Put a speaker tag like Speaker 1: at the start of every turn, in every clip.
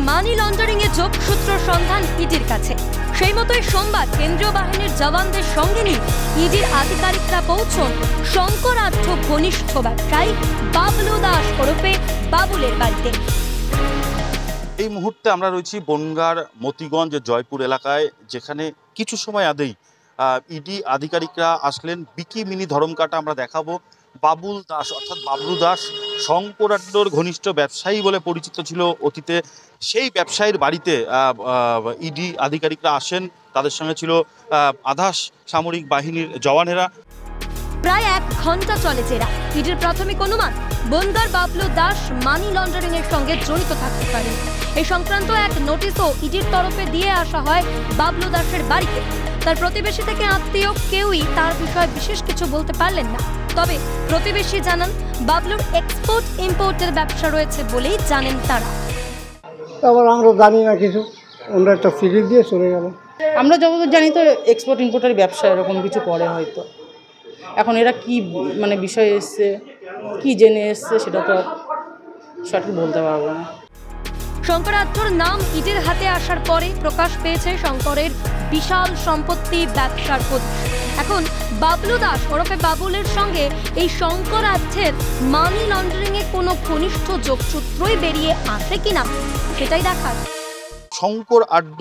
Speaker 1: Money laundering এ যোগসূত্র সন্ধান ইডির কাছে। সেই মতোই সোমবার কেন্দ্রীয় বাহিনীর জওয়ানদের সঙ্গে নিয়ে ইডির আধিকারিকরা পৌঁছন শঙ্করাঢ্য ঘনিষ্ঠ ব্যবসায়ী বাবলু দাস ওরফে বাবুলের বাড়িতে।
Speaker 2: এই মুহূর্তে আমরা রয়েছি বনগাঁর মতিগঞ্জ জয়পুর এলাকায়, যেখানে কিছু সময় আগেই ইডি আধিকারিকরা আসলেন। বিকি মিনি ধরমকাটা আমরা দেখাবো। বাবুল দাস অর্থাৎ বাবলু দাস শঙ্করাঢ্যর ঘনিষ্ঠ ব্যবসায়ী বলে পরিচিত ছিল অতীতে। সেই ব্যবসায়ীর বাড়িতে ইডি আধিকারিকরা আসেন, তাদের সঙ্গে ছিল আধাস সামরিক বাহিনীর জওয়ানেরা।
Speaker 1: প্রায় 1 ঘন্টা চলে জেরা। ইডির প্রাথমিক অনুমান বনগাঁর বাবলু দাস মানি লন্ডারিং এর সঙ্গে জড়িত থাকতে পারেন। এই সংক্রান্ত এক নোটিশও ইডির তরফে দিয়ে আসা হয় বাবলু দাসের বাড়িতে। তার প্রতিবেশী থেকে আত্মীয় কেউই তার বিষয়ে বিশেষ কিছু বলতে পারলেন না। তবে প্রতিবেশী জানান বাবলুর এক্সপোর্ট ইম্পোর্টের ব্যবসা রয়েছে বলেই জানেন তারা।
Speaker 3: আবার আমরা জানি না কিছু, ওরা একটা ফিরিয়ে দিয়ে চলে গেল।
Speaker 4: আমরা যতদূর জানি তো এক্সপোর্ট ইম্পোর্টের ব্যবসা এরকম কিছু করে হয়তো। এখন এরা কি মানে বিষয় এসছে, কি জেনে এসছে সেটা তো সঠিক বলতে পারবো না।
Speaker 1: শঙ্করাঢ্যর নাম ইডির হাতে আসার পরে প্রকাশ পেয়েছে শঙ্করের বিশাল সম্পত্তি, ব্যবসার হদিশ। এখন বাবলু দাস ওরফে বাবুলের সঙ্গে এই শঙ্করাঢ্যের মানি লন্ডারিং এ কোনো ঘনিষ্ঠ যোগসূত্রই বেরিয়ে আসে কিনা সেটাই দেখার।
Speaker 2: শঙ্করাঢ্য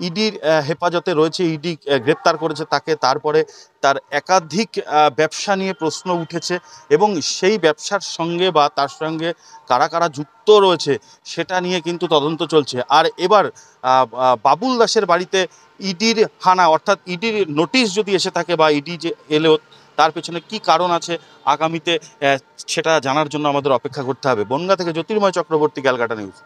Speaker 2: ইডির হেফাজতে রয়েছে, ইডি গ্রেপ্তার করেছে তাকে। তারপরে তার একাধিক ব্যবসা নিয়ে প্রশ্ন উঠেছে এবং সেই ব্যবসার সঙ্গে বা তার সঙ্গে কারা কারা যুক্ত রয়েছে সেটা নিয়ে কিন্তু তদন্ত চলছে। আর এবার বাবুল দাসের বাড়িতে ইডির হানা, অর্থাৎ ইডির নোটিশ যদি এসে থাকে বা ইডি যে এলেও তার পেছনে কি কারণ আছে আগামীতে সেটা জানার জন্য আমাদের অপেক্ষা করতে হবে। বনগাঁ থেকে জ্যোতির্ময় চক্রবর্তী, ক্যালকাটা নিউজ।